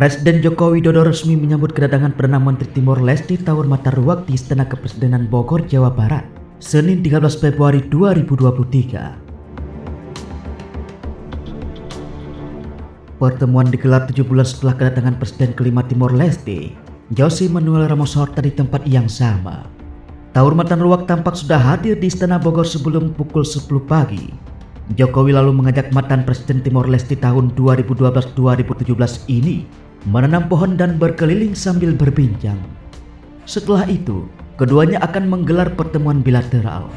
Presiden Joko Widodo resmi menyambut kedatangan Perdana Menteri Timor Leste Tauur Mata Ruak di Istana Kepresidenan Bogor, Jawa Barat, Senin 13 Februari 2023. Pertemuan digelar 7 bulan setelah kedatangan Presiden kelima Timor Leste, Jose Manuel Ramos Horta di tempat yang sama. Tauur Mata Ruak tampak sudah hadir di Istana Bogor sebelum pukul 10 pagi. Jokowi lalu mengajak mantan Presiden Timor Leste tahun 2012-2017 ini menanam pohon dan berkeliling sambil berbincang. Setelah itu, keduanya akan menggelar pertemuan bilateral.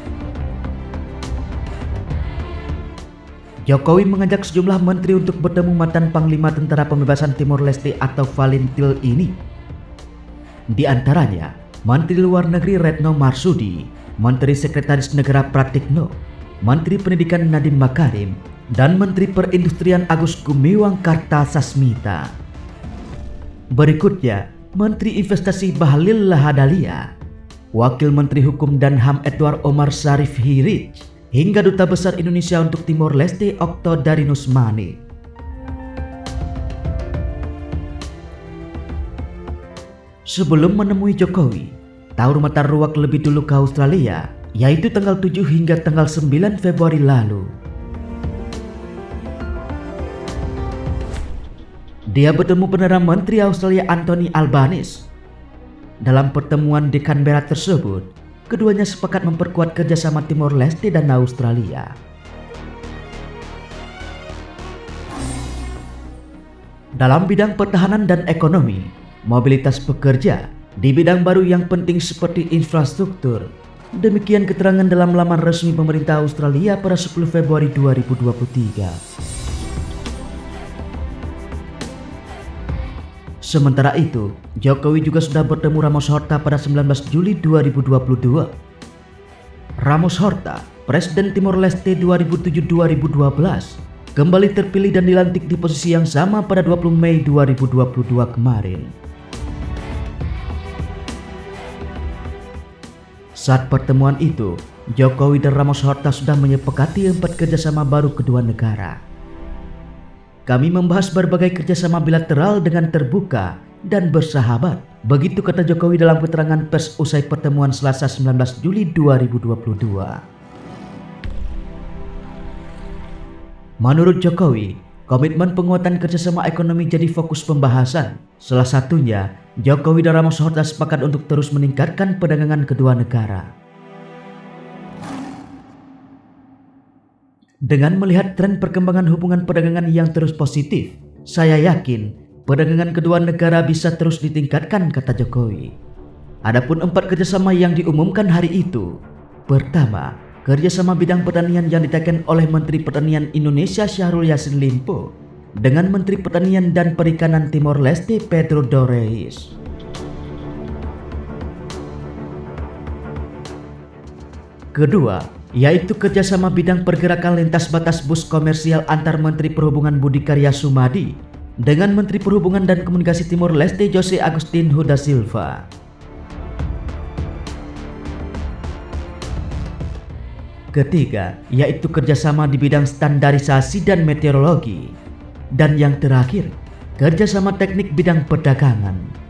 Jokowi mengajak sejumlah menteri untuk bertemu mantan Panglima Tentara Pembebasan Timor Leste atau Valentil ini. Di antaranya, Menteri Luar Negeri Retno Marsudi, Menteri Sekretaris Negara Pratikno, Menteri Pendidikan Nadiem Makarim, dan Menteri Perindustrian Agus Gumiwang Kartasasmita. Berikutnya, Menteri Investasi Bahlil Lahadalia, Wakil Menteri Hukum dan HAM Edward Omar Syarif Hirij, hingga Duta Besar Indonesia untuk Timor Leste Okto Darinus Mane. Sebelum menemui Jokowi, Tauur Mata Ruak lebih dulu ke Australia, yaitu tanggal 7 hingga tanggal 9 Februari lalu. Dia bertemu Perdana Menteri Australia Anthony Albanese. Dalam pertemuan di Canberra tersebut, keduanya sepakat memperkuat kerjasama Timor Leste dan Australia. Dalam bidang pertahanan dan ekonomi, mobilitas pekerja, di bidang baru yang penting seperti infrastruktur. Demikian keterangan dalam laman resmi pemerintah Australia pada 10 Februari 2023. Sementara itu, Jokowi juga sudah bertemu Ramos Horta pada 19 Juli 2022. Ramos Horta, Presiden Timor Leste 2007-2012, kembali terpilih dan dilantik di posisi yang sama pada 20 Mei 2022 kemarin. Saat pertemuan itu, Jokowi dan Ramos Horta sudah menyepakati 4 kerjasama baru kedua negara. Kami membahas berbagai kerjasama bilateral dengan terbuka dan bersahabat. Begitu kata Jokowi dalam keterangan pers usai pertemuan Selasa 19 Juli 2022. Menurut Jokowi, komitmen penguatan kerjasama ekonomi jadi fokus pembahasan. Salah satunya, Jokowi dan Ramos Horta sepakat untuk terus meningkatkan perdagangan kedua negara. Dengan melihat tren perkembangan hubungan perdagangan yang terus positif, saya yakin perdagangan kedua negara bisa terus ditingkatkan, kata Jokowi. Adapun 4 kerjasama yang diumumkan hari itu. Pertama, kerjasama bidang pertanian yang ditekan oleh Menteri Pertanian Indonesia Syahrul Yassin Limpo dengan Menteri Pertanian dan Perikanan Timor Leste Pedro Doreis. Kedua, yaitu kerjasama bidang pergerakan lintas batas bus komersial antar Menteri Perhubungan Budi Karya Sumadi dengan Menteri Perhubungan dan Komunikasi Timor Leste Jose Agustin Huda Silva. Ketiga, yaitu kerjasama di bidang standarisasi dan meteorologi. Dan yang terakhir, kerjasama teknik bidang perdagangan.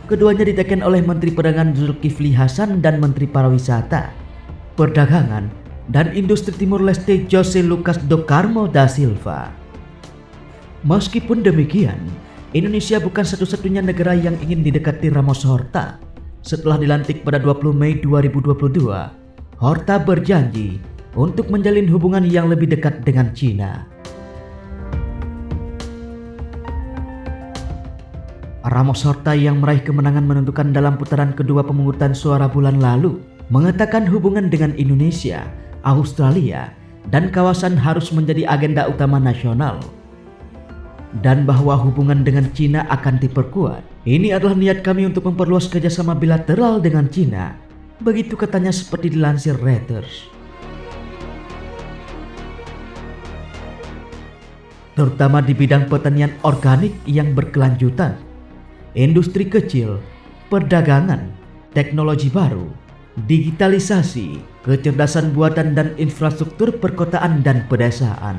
Keduanya ditekan oleh Menteri Perdagangan Zulkifli Hasan dan Menteri Pariwisata, Perdagangan, dan Industri Timor Leste Jose Lucas do Carmo da Silva. Meskipun demikian, Indonesia bukan satu-satunya negara yang ingin didekati Ramos Horta. Setelah dilantik pada 20 Mei 2022, Horta berjanji untuk menjalin hubungan yang lebih dekat dengan China. Ramos Horta yang meraih kemenangan menentukan dalam putaran kedua pemungutan suara bulan lalu mengatakan hubungan dengan Indonesia, Australia, dan kawasan harus menjadi agenda utama nasional. Dan bahwa hubungan dengan China akan diperkuat. Ini adalah niat kami untuk memperluas kerjasama bilateral dengan China. Begitu katanya seperti dilansir Reuters. Terutama di bidang pertanian organik yang berkelanjutan, industri kecil, perdagangan, teknologi baru, digitalisasi, kecerdasan buatan dan infrastruktur perkotaan dan pedesaan.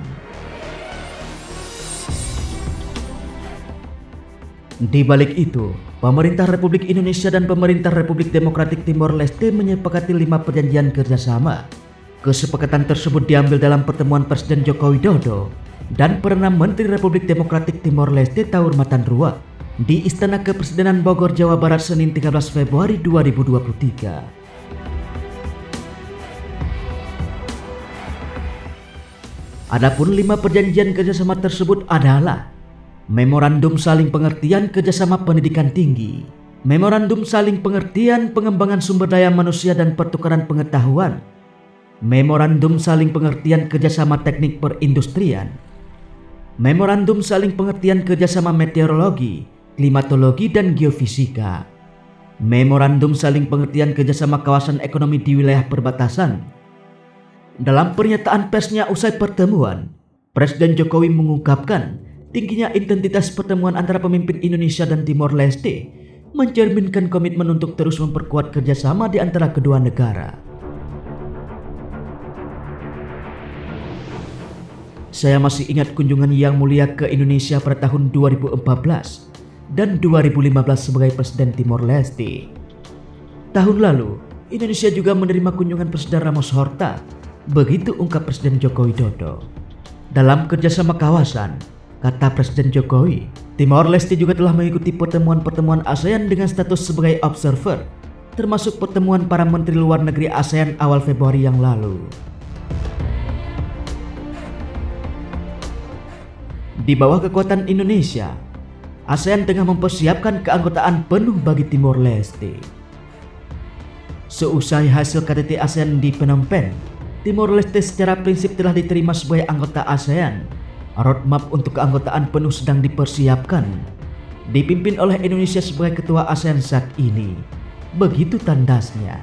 Di balik itu, pemerintah Republik Indonesia dan pemerintah Republik Demokratik Timor Leste menyepakati 5 perjanjian kerjasama. Kesepakatan tersebut diambil dalam pertemuan Presiden Joko Widodo dan Perdana Menteri Republik Demokratik Timor Leste Taur Matan Ruak di Istana Kepresidenan Bogor, Jawa Barat, Senin 13 Februari 2023. Adapun 5 perjanjian kerjasama tersebut adalah Memorandum Saling Pengertian Kerjasama Pendidikan Tinggi, Memorandum Saling Pengertian Pengembangan Sumber Daya Manusia dan Pertukaran Pengetahuan, Memorandum Saling Pengertian Kerjasama Teknik Perindustrian, Memorandum Saling Pengertian Kerjasama Meteorologi, Klimatologi dan Geofisika, Memorandum Saling Pengertian Kerjasama Kawasan Ekonomi di Wilayah Perbatasan. Dalam pernyataan persnya usai pertemuan, Presiden Jokowi mengungkapkan tingginya intensitas pertemuan antara pemimpin Indonesia dan Timor Leste mencerminkan komitmen untuk terus memperkuat kerjasama di antara kedua negara. Saya masih ingat kunjungan Yang Mulia ke Indonesia pada tahun 2014 dan 2015 sebagai Presiden Timor Leste. Tahun lalu, Indonesia juga menerima kunjungan Presiden Ramos Horta, begitu ungkap Presiden Joko Widodo. Dalam kerjasama kawasan, kata Presiden Jokowi, Timor Leste juga telah mengikuti pertemuan-pertemuan ASEAN dengan status sebagai observer, termasuk pertemuan para Menteri Luar Negeri ASEAN awal Februari yang lalu. Di bawah kekuatan Indonesia, ASEAN tengah mempersiapkan keanggotaan penuh bagi Timor Leste. Seusai hasil KTT ASEAN di Phnom Penh, Timor Leste secara prinsip telah diterima sebagai anggota ASEAN. Roadmap untuk keanggotaan penuh sedang dipersiapkan, dipimpin oleh Indonesia sebagai ketua ASEAN saat ini. Begitu tandasnya.